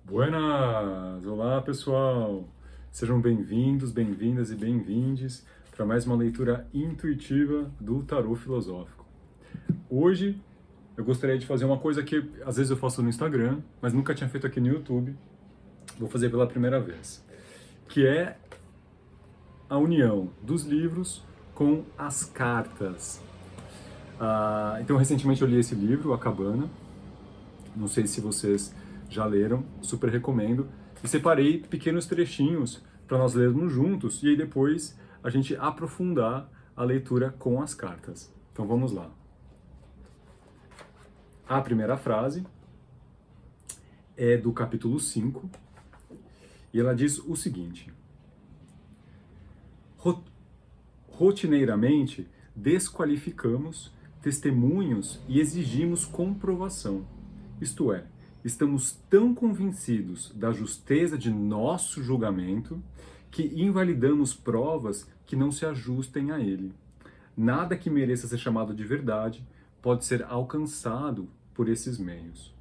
Buenas! Olá, pessoal! Sejam bem-vindos, bem-vindas e bem-vindes para mais uma leitura intuitiva do Tarô Filosófico. Hoje eu gostaria de fazer uma coisa que às vezes eu faço no Instagram, mas nunca tinha feito aqui no YouTube. Vou fazer pela primeira vez, que é a união dos livros com as cartas. Então, recentemente eu li esse livro, A Cabana. Não sei se vocês já leram, super recomendo. E separei pequenos trechinhos para nós lermos juntos e aí depois a gente aprofundar a leitura com as cartas. Então vamos lá. A primeira frase é do capítulo 5 e ela diz o seguinte: rotineiramente desqualificamos testemunhos e exigimos comprovação. Isto é, estamos tão convencidos da justeza de nosso julgamento que invalidamos provas que não se ajustem a ele. Nada que mereça ser chamado de verdade pode ser alcançado por esses meios.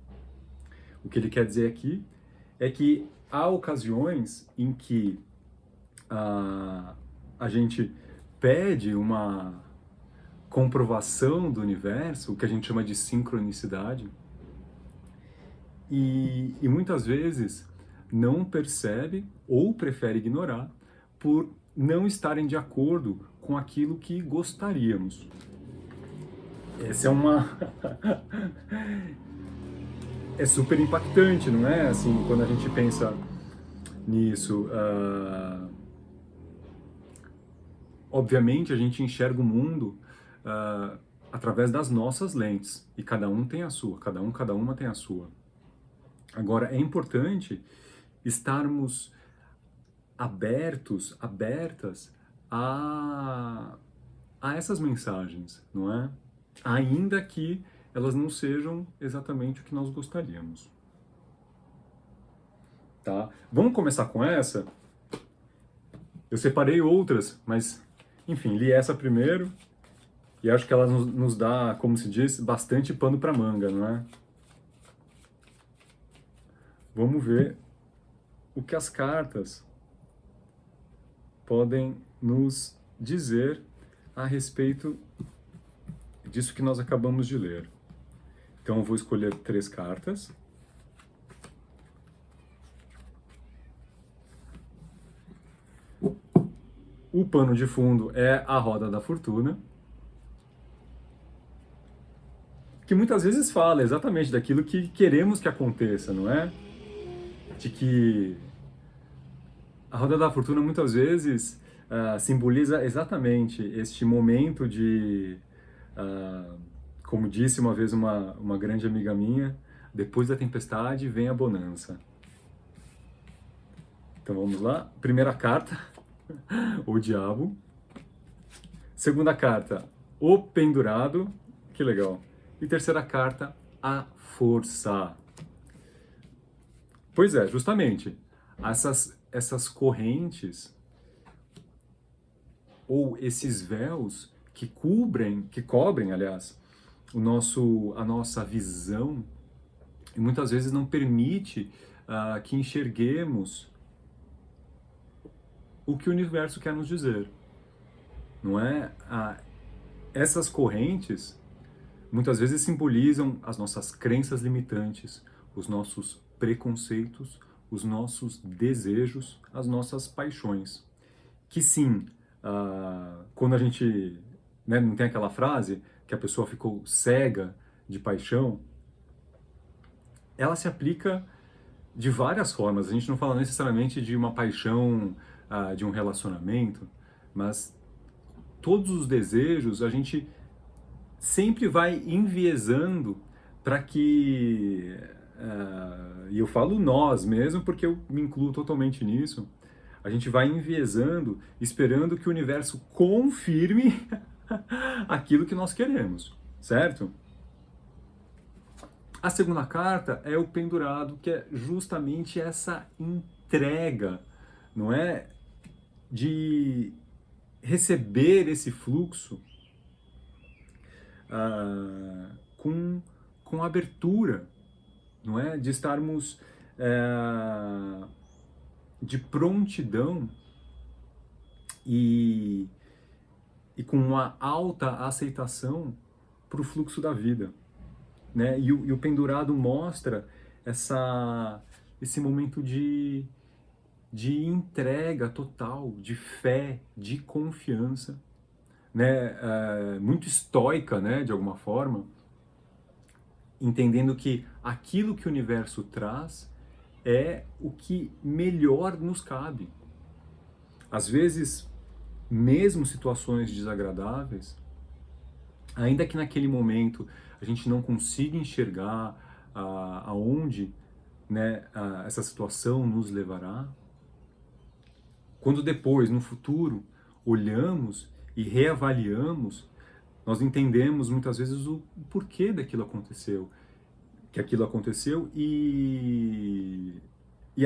O que ele quer dizer aqui é que há ocasiões em que a gente pede uma comprovação do universo, o que a gente chama de sincronicidade, e muitas vezes não percebe ou prefere ignorar por não estarem de acordo com aquilo que gostaríamos. Essa é uma é super impactante, não é? Assim, quando a gente pensa nisso, obviamente a gente enxerga o mundo através das nossas lentes e cada um tem a sua, cada uma tem a sua. Agora é importante estarmos abertos, abertas a essas mensagens, não é? Ainda que elas não sejam exatamente o que nós gostaríamos. Tá? Vamos começar com essa? Eu separei outras, mas, enfim, li essa primeiro e acho que ela nos dá, como se diz, bastante pano para manga, não é? Vamos ver o que as cartas podem nos dizer a respeito disso que nós acabamos de ler. Então eu vou escolher 3 cartas. O pano de fundo é a roda da fortuna, que muitas vezes fala exatamente daquilo que queremos que aconteça, não é? De que a roda da fortuna muitas vezes simboliza exatamente este momento de, como disse uma vez uma grande amiga minha, depois da tempestade vem a bonança. Então vamos lá. Primeira carta, o diabo. Segunda carta, o pendurado. Que legal. E terceira carta, a força. Pois é, justamente, essas correntes ou esses véus que cobrem, aliás, a nossa visão e muitas vezes não permite que enxerguemos o que o universo quer nos dizer, não é? Essas correntes muitas vezes simbolizam as nossas crenças limitantes, os nossos preconceitos, os nossos desejos, as nossas paixões. Que sim, quando a gente, né, não tem aquela frase que a pessoa ficou cega de paixão, ela se aplica de várias formas. A gente não fala necessariamente de uma paixão, de um relacionamento, mas todos os desejos a gente sempre vai enviesando para que, e eu falo nós mesmo porque eu me incluo totalmente nisso, a gente vai enviesando, esperando que o universo confirme aquilo que nós queremos, certo? A segunda carta é o pendurado, que é justamente essa entrega, não é? De receber esse fluxo com abertura, não é? De estarmos de prontidão e, e com uma alta aceitação para o fluxo da vida, né? E o pendurado mostra esse momento de entrega total, de fé, de confiança, né? Muito estoica, né? De alguma forma, entendendo que aquilo que o universo traz é o que melhor nos cabe. Às vezes, mesmo situações desagradáveis, ainda que naquele momento a gente não consiga enxergar aonde, né, essa situação nos levará, quando depois, no futuro, olhamos e reavaliamos, nós entendemos muitas vezes o porquê daquilo aconteceu, que aquilo aconteceu e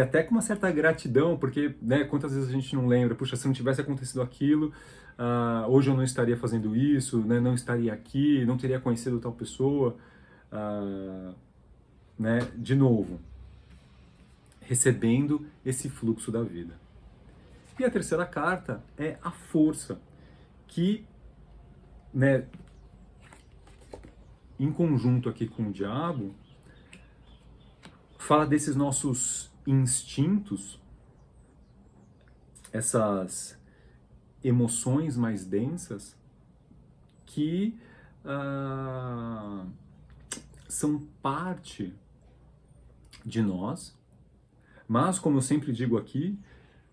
até com uma certa gratidão, porque, né, quantas vezes a gente não lembra, puxa, se não tivesse acontecido aquilo, hoje eu não estaria fazendo isso, né, não estaria aqui, não teria conhecido tal pessoa, né, de novo, recebendo esse fluxo da vida. E a terceira carta é a força, que, né, em conjunto aqui com o diabo, fala desses nossos instintos, essas emoções mais densas que são parte de nós, mas, como eu sempre digo aqui,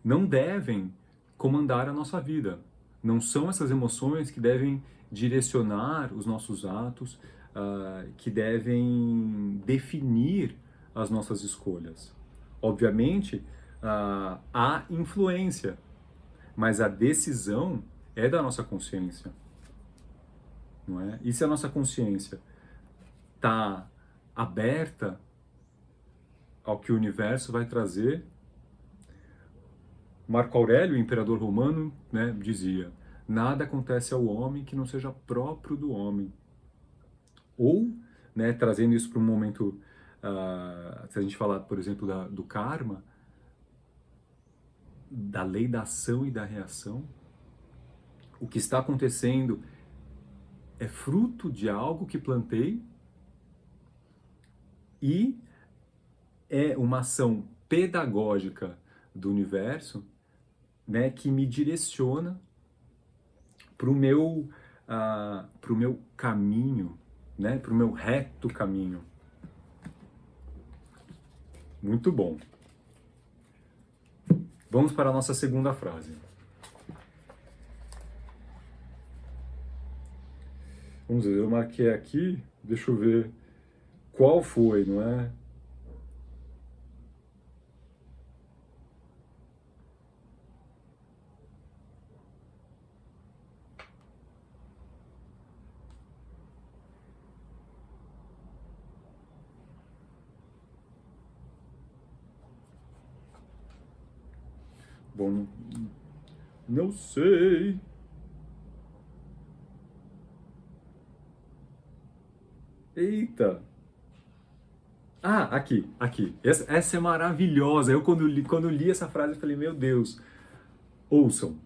não devem comandar a nossa vida. Não são essas emoções que devem direcionar os nossos atos, que devem definir as nossas escolhas. Obviamente, há influência, mas a decisão é da nossa consciência, não é? E se a nossa consciência está aberta ao que o universo vai trazer, Marco Aurélio, o imperador romano, né, dizia: nada acontece ao homem que não seja próprio do homem. Ou, né, trazendo isso para um momento, se a gente falar, por exemplo, do karma, da lei da ação e da reação, o que está acontecendo é fruto de algo que plantei e é uma ação pedagógica do universo, né, que me direciona para o meu caminho, né, para o meu reto caminho. Muito bom. Vamos para a nossa segunda frase. Vamos ver, eu marquei aqui, deixa eu ver qual foi, não é? Bom, não sei. Eita. Ah, aqui. Essa é maravilhosa. Eu, quando li essa frase, eu falei, meu Deus. Ouçam.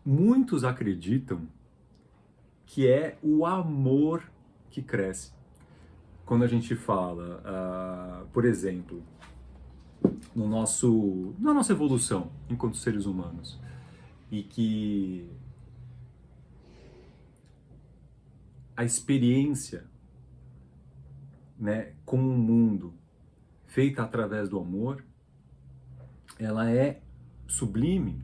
Muitos acreditam que é o amor que cresce. Quando a gente fala, por exemplo, na nossa evolução enquanto seres humanos, e que a experiência, né, com o mundo feita através do amor, ela é sublime,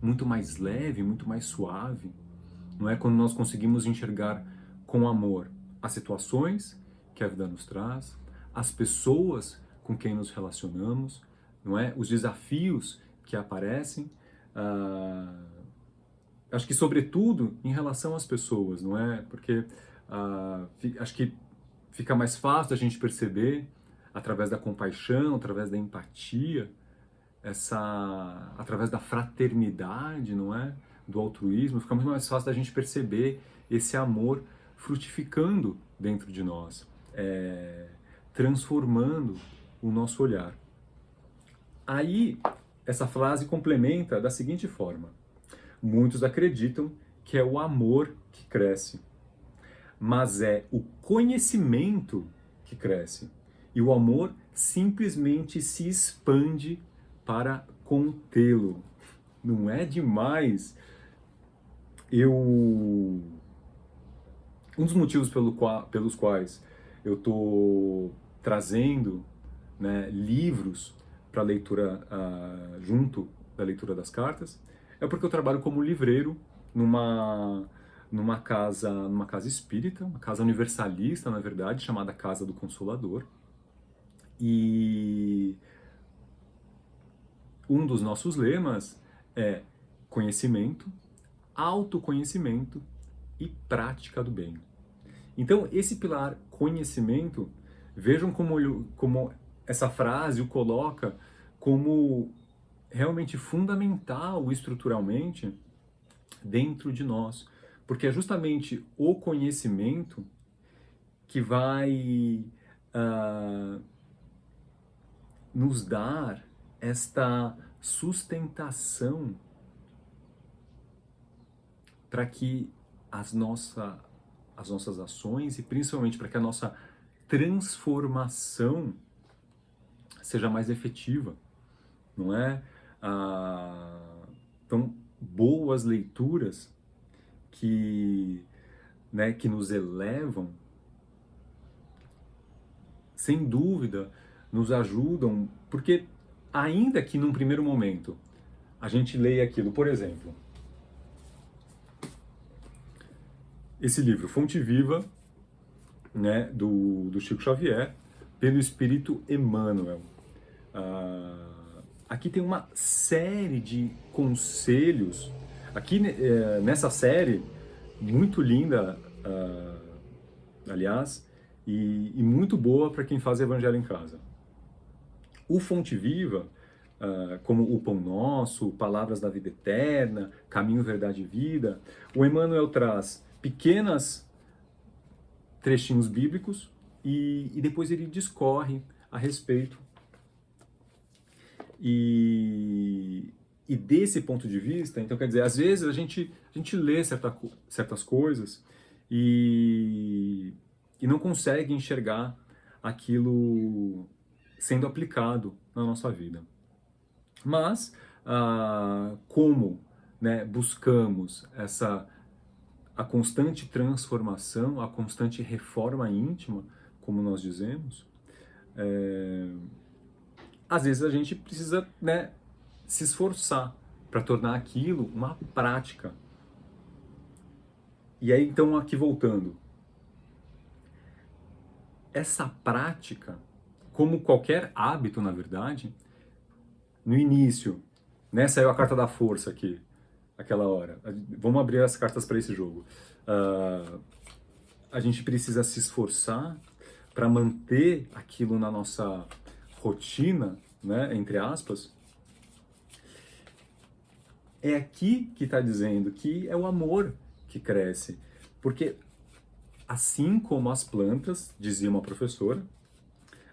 muito mais leve, muito mais suave. Não é quando nós conseguimos enxergar com amor as situações que a vida nos traz, as pessoas com quem nos relacionamos, não é? Os desafios que aparecem, acho que sobretudo em relação às pessoas, não é? Porque acho que fica mais fácil a gente perceber através da compaixão, através da empatia, através da fraternidade, não é? Do altruísmo, fica muito mais fácil da gente perceber esse amor frutificando dentro de nós, transformando o nosso olhar. Aí, essa frase complementa da seguinte forma: muitos acreditam que é o amor que cresce, mas é o conhecimento que cresce. E o amor simplesmente se expande para contê-lo. Não é demais? Um dos motivos pelos quais eu estou trazendo, né, livros para leitura junto da leitura das cartas é porque eu trabalho como livreiro numa casa espírita, uma casa universalista, na verdade, chamada Casa do Consolador. E um dos nossos lemas é conhecimento, autoconhecimento e prática do bem. Então, esse pilar conhecimento, vejam como essa frase o coloca como realmente fundamental estruturalmente dentro de nós. Porque é justamente o conhecimento que vai nos dar esta sustentação para que as nossas ações e principalmente para que a nossa transformação seja mais efetiva, não é? Então, boas leituras que nos elevam, sem dúvida, nos ajudam, porque ainda que num primeiro momento a gente leia aquilo, por exemplo, esse livro, Fonte Viva, né, do Chico Xavier, pelo Espírito Emmanuel. Aqui tem uma série de conselhos, aqui nessa série, muito linda, aliás, e muito boa para quem faz Evangelho em casa. O Fonte Viva, como o Pão Nosso, Palavras da Vida Eterna, Caminho, Verdade e Vida, o Emmanuel traz pequenas trechinhos bíblicos e depois ele discorre a respeito. E desse ponto de vista, então quer dizer, às vezes a gente lê certas coisas e não consegue enxergar aquilo sendo aplicado na nossa vida. Mas, como, né, buscamos a constante transformação, a constante reforma íntima, como nós dizemos, às vezes a gente precisa, né, se esforçar para tornar aquilo uma prática. E aí, então, aqui voltando, essa prática, como qualquer hábito, na verdade, no início, né, saiu a carta da força aqui, aquela hora. Vamos abrir as cartas para esse jogo. A gente precisa se esforçar para manter aquilo na nossa rotina, né, entre aspas. É aqui que está dizendo que é o amor que cresce. Porque, assim como as plantas, dizia uma professora,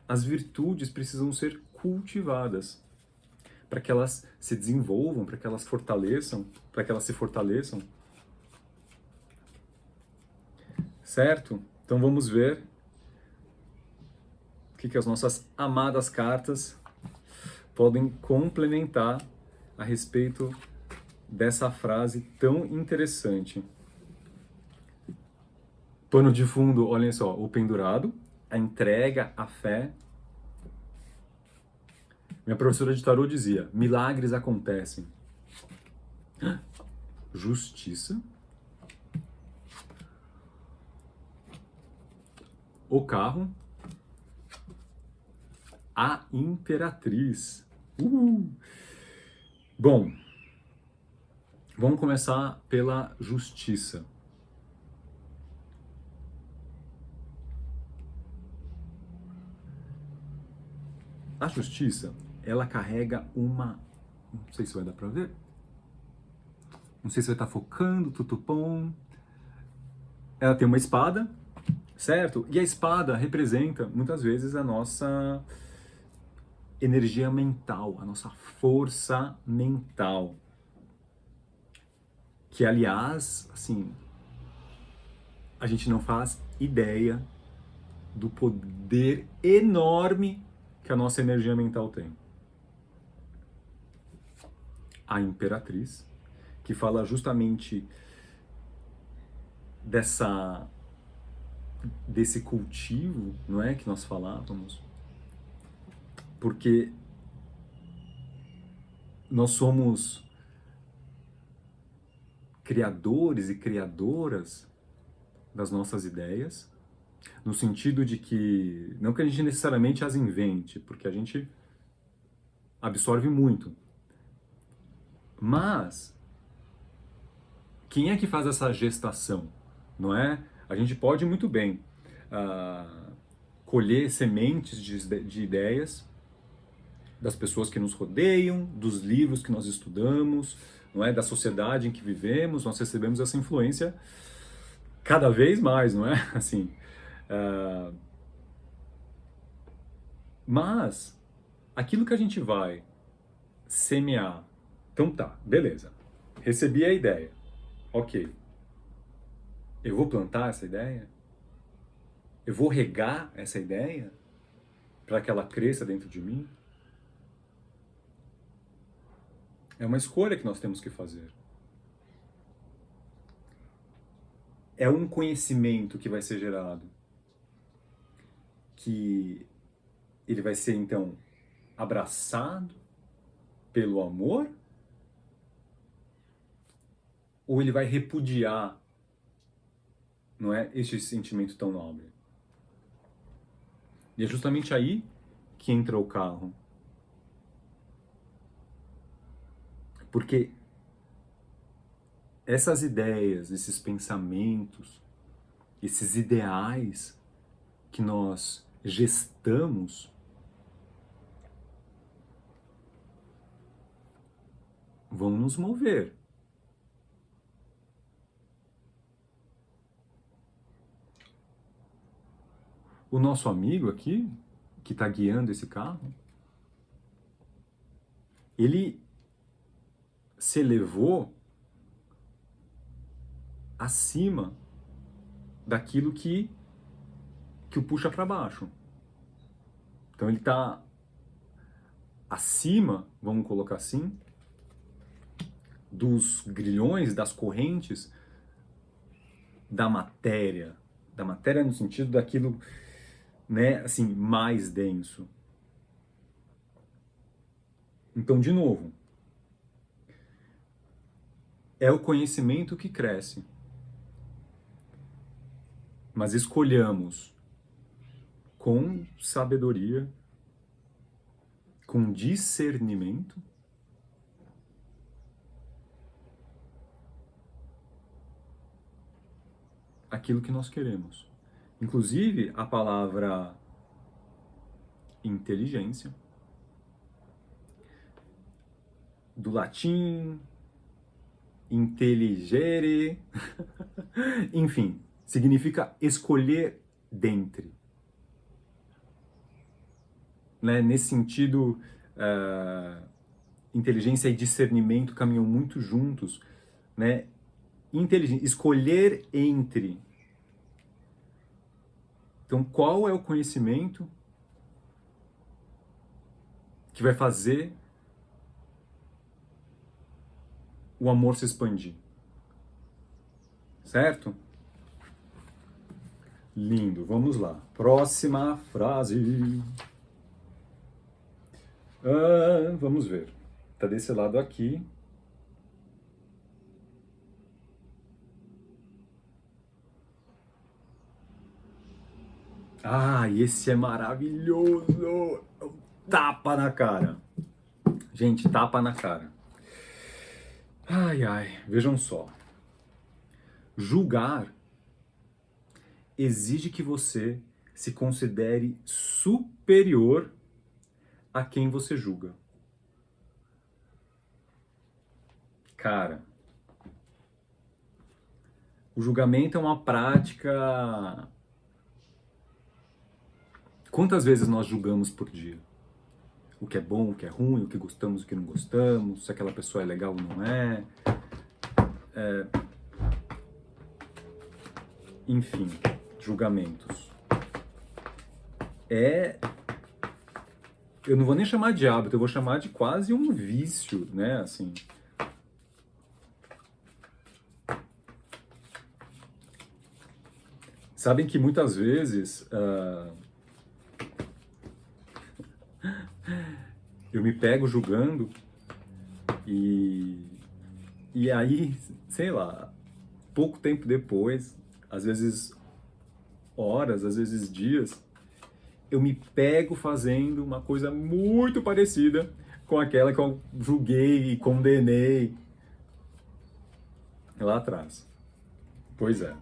as virtudes precisam ser cultivadas para que elas se desenvolvam, para que elas se fortaleçam. Certo? Então vamos ver o que as nossas amadas cartas podem complementar a respeito dessa frase tão interessante. Pano de fundo, olhem só, o pendurado, a entrega, a fé. Minha professora de tarô dizia, milagres acontecem. Justiça. O carro. A imperatriz. Bom, vamos começar pela justiça. A justiça, ela carrega uma... Não sei se vai dar pra ver. Não sei se vai estar focando, tutupom. Ela tem uma espada, certo? E a espada representa, muitas vezes, a nossa energia mental, a nossa força mental. Que, aliás, assim, a gente não faz ideia do poder enorme que a nossa energia mental tem. A Imperatriz, que fala justamente desse cultivo, não é, que nós falávamos, porque nós somos criadores e criadoras das nossas ideias, no sentido de que, não que a gente necessariamente as invente, porque a gente absorve muito, mas quem é que faz essa gestação, não é? A gente pode muito bem colher sementes de ideias das pessoas que nos rodeiam, dos livros que nós estudamos, não é? Da sociedade em que vivemos, nós recebemos essa influência cada vez mais, não é? Assim, mas aquilo que a gente vai semear, então tá, beleza, recebi a ideia, ok, eu vou plantar essa ideia? Eu vou regar essa ideia para que ela cresça dentro de mim? É uma escolha que nós temos que fazer. É um conhecimento que vai ser gerado, que ele vai ser, então, abraçado pelo amor, ou ele vai repudiar, não é, este sentimento tão nobre? E é justamente aí que entra o carro. Porque essas ideias, esses pensamentos, esses ideais que nós gestamos vão nos mover. O nosso amigo aqui, que está guiando esse carro, ele se elevou acima daquilo que o puxa para baixo. Então ele está acima, vamos colocar assim, dos grilhões, das correntes da matéria no sentido daquilo, né, assim, mais denso. Então, de novo, é o conhecimento que cresce. Mas escolhamos com sabedoria, com discernimento, aquilo que nós queremos. Inclusive, a palavra inteligência, do latim, intelligere, enfim, significa escolher dentre. Né? Nesse sentido, inteligência e discernimento caminham muito juntos, né? Escolher entre. Então, qual é o conhecimento que vai fazer o amor se expandir? Certo? Lindo. Vamos lá. Próxima frase. Vamos ver. Tá desse lado aqui. E esse é maravilhoso! Tapa na cara. Gente, tapa na cara. Vejam só. Julgar exige que você se considere superior a quem você julga. Cara, o julgamento é uma prática. Quantas vezes nós julgamos por dia? o que é bom, o que é ruim, o que gostamos, o que não gostamos, se aquela pessoa é legal ou não é. Enfim, julgamentos. Eu não vou nem chamar de hábito, eu vou chamar de quase um vício, né, assim. Sabem que muitas vezes eu me pego julgando e aí, sei lá, pouco tempo depois, às vezes horas, às vezes dias, eu me pego fazendo uma coisa muito parecida com aquela que eu julguei e condenei lá atrás. Pois é.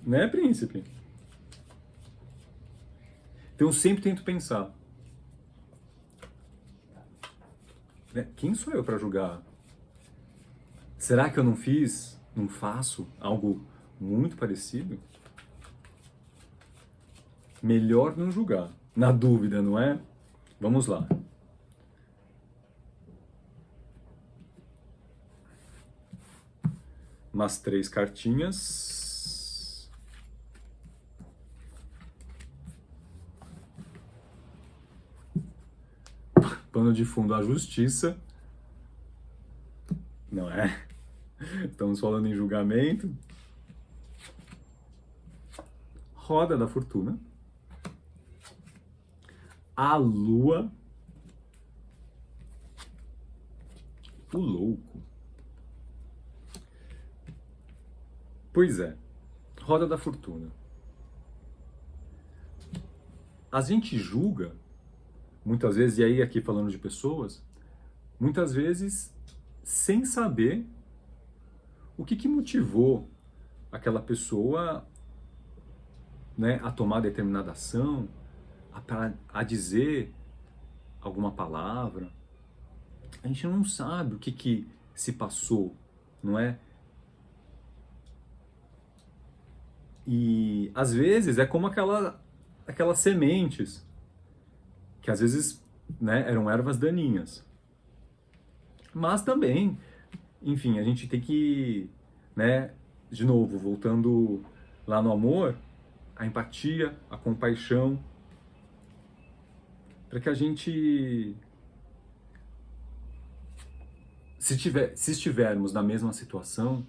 Né, príncipe? Então eu sempre tento pensar, né, quem sou eu para julgar? Será que eu não faço algo muito parecido? Melhor não julgar. Na dúvida, não é? Vamos lá. Umas 3 cartinhas. Pano de fundo, a justiça. Não é? Estamos falando em julgamento. Roda da fortuna. A lua. O louco. Pois é. Roda da fortuna. A gente julga, muitas vezes, e aí aqui falando de pessoas, muitas vezes sem saber o que motivou aquela pessoa, né, a tomar determinada ação, a dizer alguma palavra. A gente não sabe o que se passou, não é? E às vezes é como aquelas sementes que às vezes, né, eram ervas daninhas. Mas também, enfim, a gente tem que, né, de novo, voltando lá no amor, a empatia, a compaixão, para que a gente, se estivermos na mesma situação,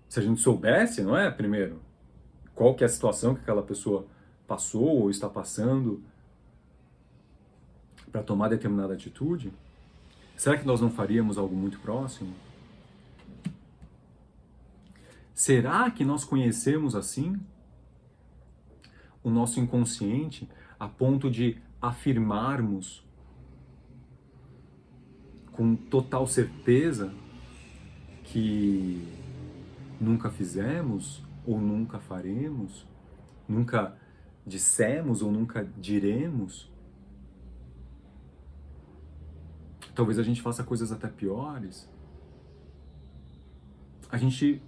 se a gente soubesse, não é, primeiro, qual que é a situação que aquela pessoa passou ou está passando para tomar determinada atitude, será que nós não faríamos algo muito próximo? Será que nós conhecemos assim o nosso inconsciente a ponto de afirmarmos com total certeza que nunca fizemos ou nunca faremos, nunca dissemos ou nunca diremos? Talvez a gente faça coisas até piores. A gente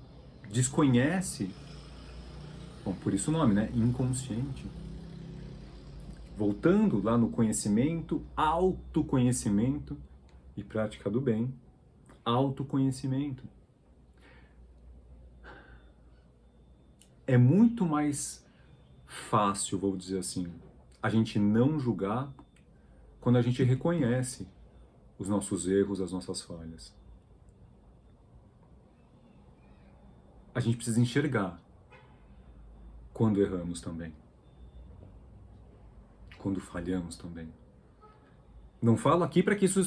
desconhece, bom, por isso o nome, né? Inconsciente. Voltando lá no conhecimento, autoconhecimento e prática do bem. Autoconhecimento. É muito mais fácil, vou dizer assim, a gente não julgar quando a gente reconhece os nossos erros, as nossas falhas. A gente precisa enxergar quando erramos também. Quando falhamos também. Não falo aqui para que isso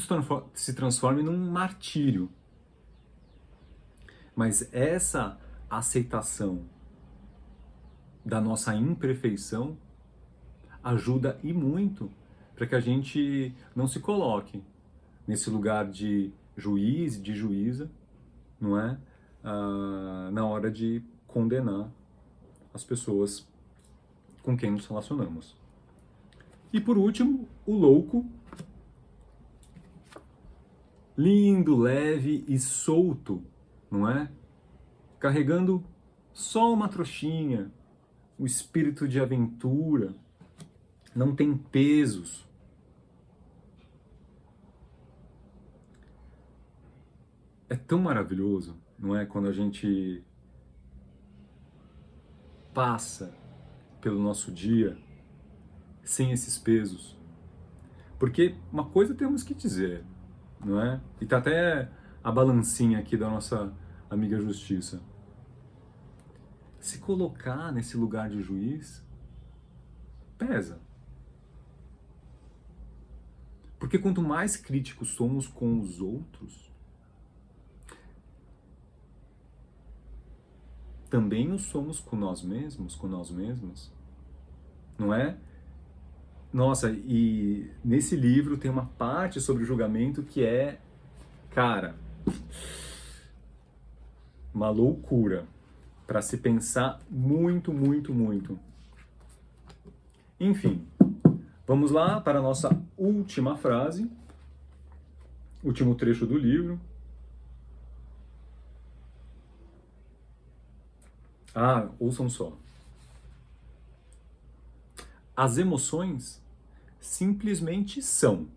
se transforme num martírio. Mas essa aceitação da nossa imperfeição ajuda e muito para que a gente não se coloque nesse lugar de juiz, de juíza, não é? Na hora de condenar as pessoas com quem nos relacionamos. E por último, o louco, lindo, leve e solto, não é? Carregando só uma trouxinha, o espírito de aventura, não tem pesos. É tão maravilhoso, não é? Quando a gente passa pelo nosso dia sem esses pesos. Porque uma coisa temos que dizer, não é? E tá até a balancinha aqui da nossa amiga Justiça. Se colocar nesse lugar de juiz pesa. Porque quanto mais críticos somos com os outros, também o somos com nós mesmos, com nós mesmos. Não é? Nossa, e nesse livro tem uma parte sobre o julgamento que é, cara, uma loucura para se pensar muito, muito, muito. Enfim, vamos lá para a nossa última frase, último trecho do livro. Ah, ouçam só. As emoções simplesmente são,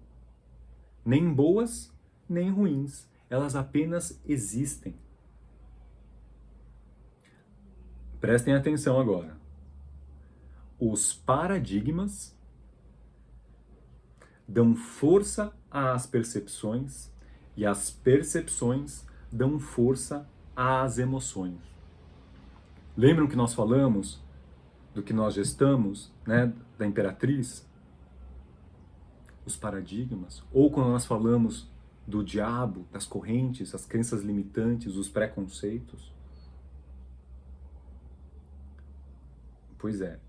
nem boas, nem ruins. Elas apenas existem. Prestem atenção agora. Os paradigmas dão força às percepções e as percepções dão força às emoções. Lembram que nós falamos do que nós gestamos, né, da Imperatriz? Os paradigmas, ou quando nós falamos do diabo, das correntes, as crenças limitantes, os preconceitos. Pois é,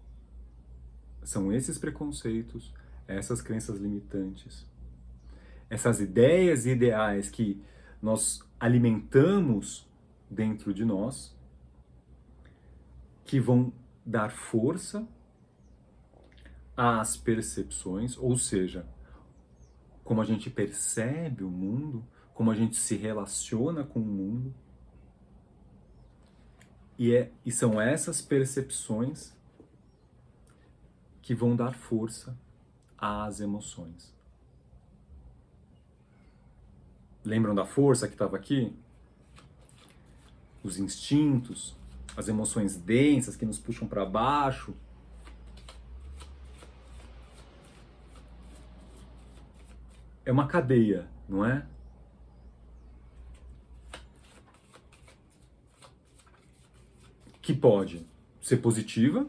são esses preconceitos, essas crenças limitantes, essas ideias e ideais que nós alimentamos dentro de nós, que vão dar força às percepções, ou seja, como a gente percebe o mundo, como a gente se relaciona com o mundo. E são essas percepções que vão dar força às emoções. Lembram da força que estava aqui? Os instintos, as emoções densas que nos puxam para baixo. É uma cadeia, não é? Que pode ser positiva,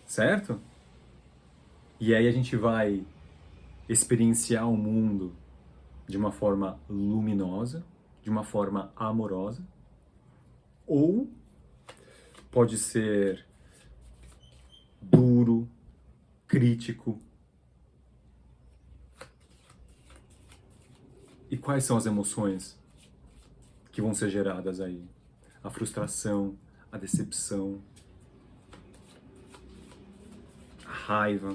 certo? E aí a gente vai experienciar o mundo de uma forma luminosa, de uma forma amorosa, ou pode ser duro, crítico. E quais são as emoções que vão ser geradas aí? A frustração, a decepção, a raiva,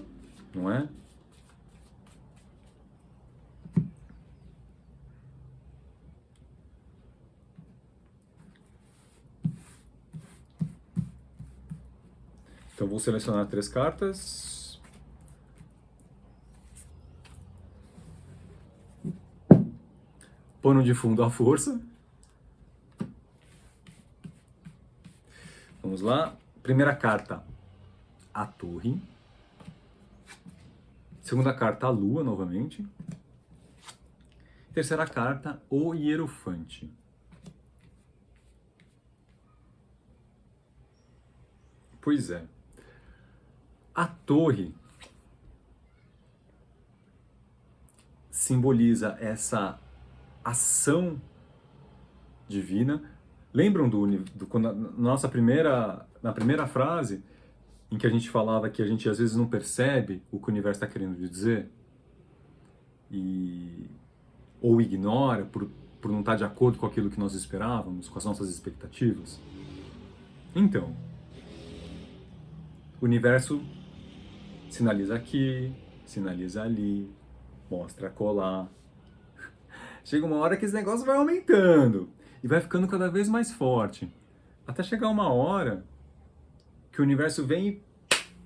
não é? Então vou selecionar 3 cartas. Pano de fundo, a força. Vamos lá. Primeira carta, a torre. Segunda carta, a lua, novamente. Terceira carta, o hierofante. Pois é. A torre simboliza essa ação divina. Lembram na primeira frase, em que a gente falava que a gente às vezes não percebe o que o universo está querendo dizer? Ou ignora por não estar de acordo com aquilo que nós esperávamos, com as nossas expectativas? Então, o universo sinaliza aqui, sinaliza ali, mostra colar. Chega uma hora que esse negócio vai aumentando e vai ficando cada vez mais forte. Até chegar uma hora que o universo vem e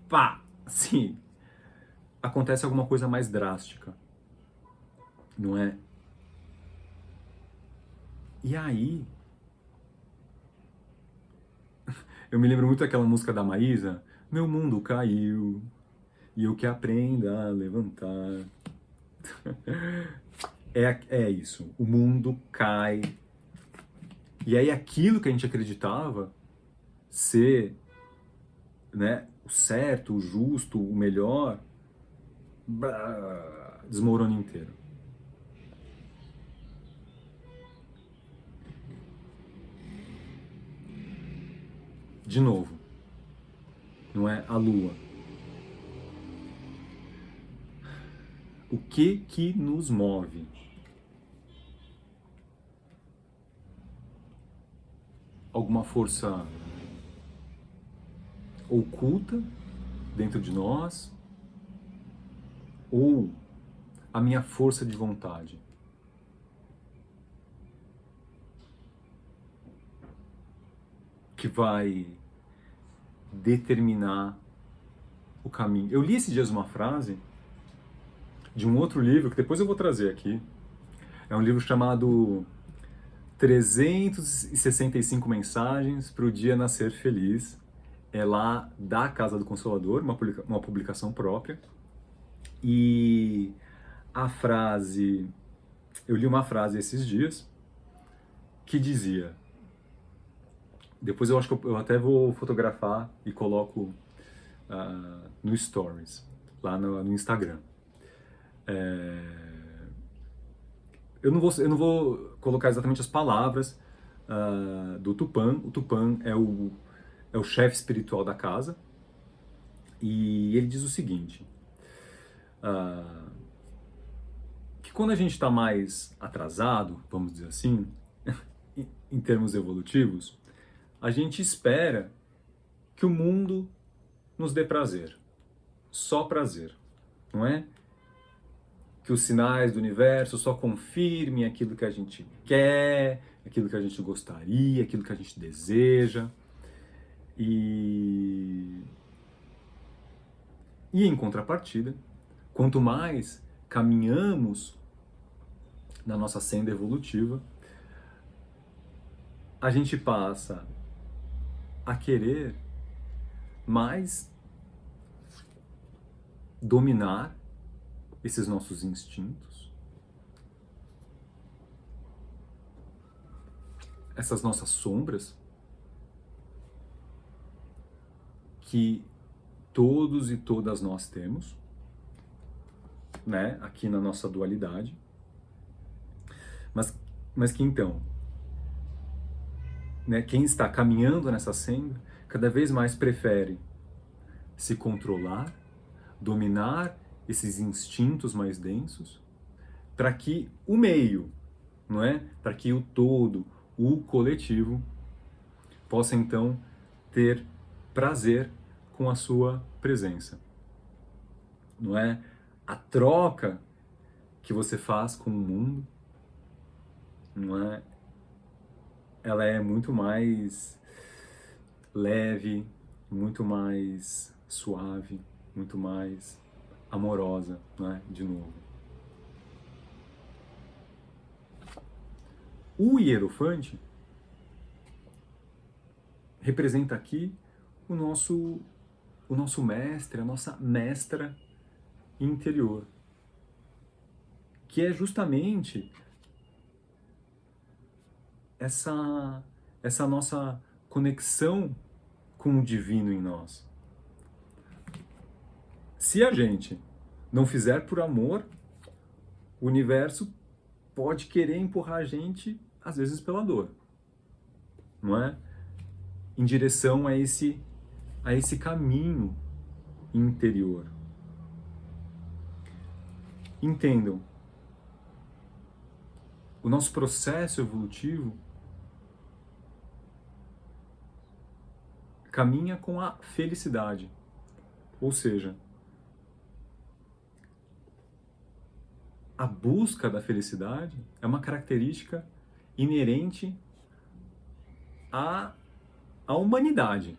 pá, assim, acontece alguma coisa mais drástica, não é? E aí, eu me lembro muito daquela música da Maísa, Meu mundo caiu, e eu que aprenda a levantar. É isso, o mundo cai. E aí aquilo que a gente acreditava ser, né, o certo, o justo, o melhor, desmorona inteiro. De novo, não é a lua. O que nos move? Alguma força oculta dentro de nós ou a minha força de vontade? Que vai determinar o caminho. Eu li esses dias uma frase de um outro livro que depois eu vou trazer aqui. É um livro chamado 365 mensagens para o dia nascer feliz. É lá da Casa do Consolador, uma publicação própria. E a frase, eu li uma frase esses dias que dizia, depois eu acho que eu até vou fotografar e coloco no Stories, lá no Instagram. Eu não vou colocar exatamente as palavras do Tupã. O Tupã é o chefe espiritual da casa. E ele diz o seguinte, que quando a gente está mais atrasado, vamos dizer assim, em termos evolutivos, a gente espera que o mundo nos dê prazer. Só prazer, não é? Que os sinais do universo só confirmem aquilo que a gente quer, aquilo que a gente gostaria, aquilo que a gente deseja. E em contrapartida, quanto mais caminhamos na nossa senda evolutiva, a gente passa a querer mais dominar esses nossos instintos, essas nossas sombras, que todos e todas nós temos, né, aqui na nossa dualidade, mas que então, né, quem está caminhando nessa senda, cada vez mais prefere se controlar, dominar esses instintos mais densos, para que o meio, não é? Para que o todo, o coletivo, possa então ter prazer com a sua presença. Não é? A troca que você faz com o mundo, não é? Ela é muito mais leve, muito mais suave, muito mais amorosa, não é? De novo. O hierofante representa aqui o nosso mestre, a nossa mestra interior, que é justamente essa nossa conexão com o divino em nós. Se a gente não fizer por amor, o universo pode querer empurrar a gente, às vezes pela dor, não é? Em direção a esse caminho interior. Entendam, o nosso processo evolutivo caminha com a felicidade, ou seja, a busca da felicidade é uma característica inerente à humanidade,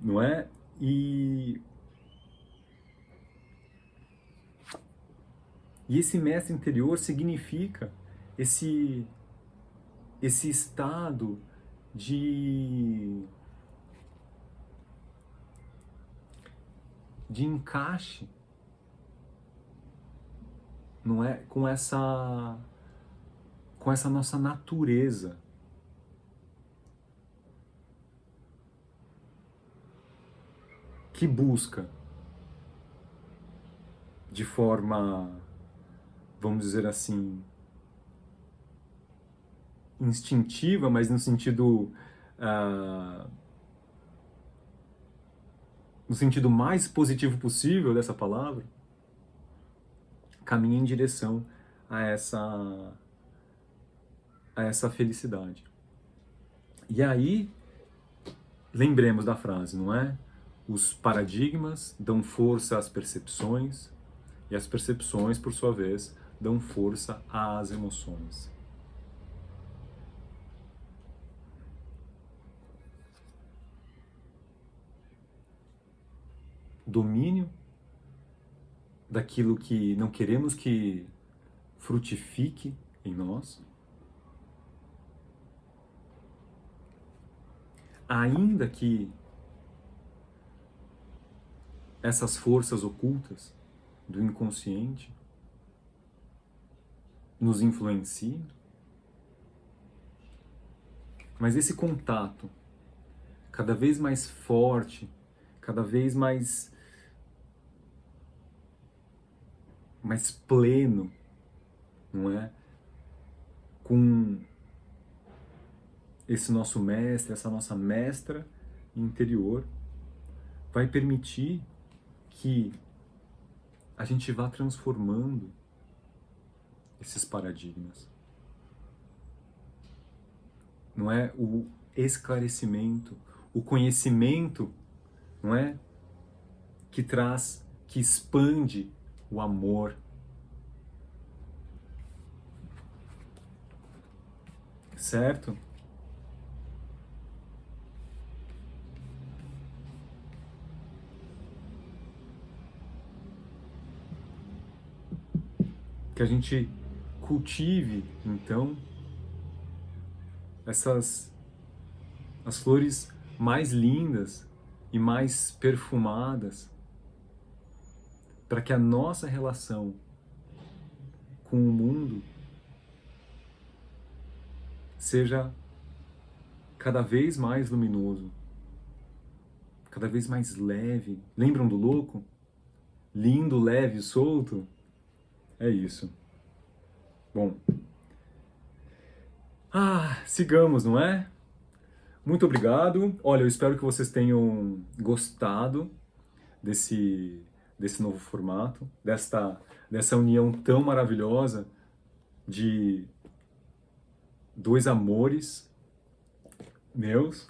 não é? E E esse mestre interior significa esse estado de encaixe, não é, com essa nossa natureza. Que busca de forma, vamos dizer assim, instintiva, mas no sentido mais positivo possível dessa palavra, caminha em direção a essa felicidade. E aí, lembremos da frase, não é? Os paradigmas dão força às percepções e as percepções, por sua vez, dão força às emoções. Domínio daquilo que não queremos que frutifique em nós, ainda que essas forças ocultas do inconsciente nos influenciem, mas esse contato cada vez mais forte, cada vez mais pleno, não é? Com esse nosso mestre, essa nossa mestra interior, vai permitir que a gente vá transformando esses paradigmas. Não é? O esclarecimento, o conhecimento, não é? Que traz, que expande o amor. Certo? Que a gente cultive, então, as flores mais lindas e mais perfumadas, para que a nossa relação com o mundo seja cada vez mais luminoso, cada vez mais leve. Lembram do louco? Lindo, leve, solto? É isso. Bom. Sigamos, não é? Muito obrigado. Olha, eu espero que vocês tenham gostado desse novo formato, dessa união tão maravilhosa de dois amores meus,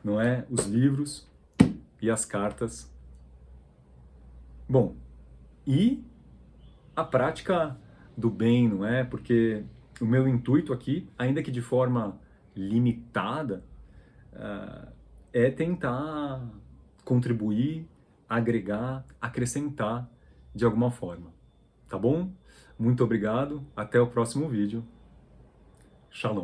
não é? Os livros e as cartas. Bom, e a prática do bem, não é? Porque o meu intuito aqui, ainda que de forma limitada, é tentar contribuir, agregar, acrescentar de alguma forma. Tá bom? Muito obrigado, até o próximo vídeo. Shalom.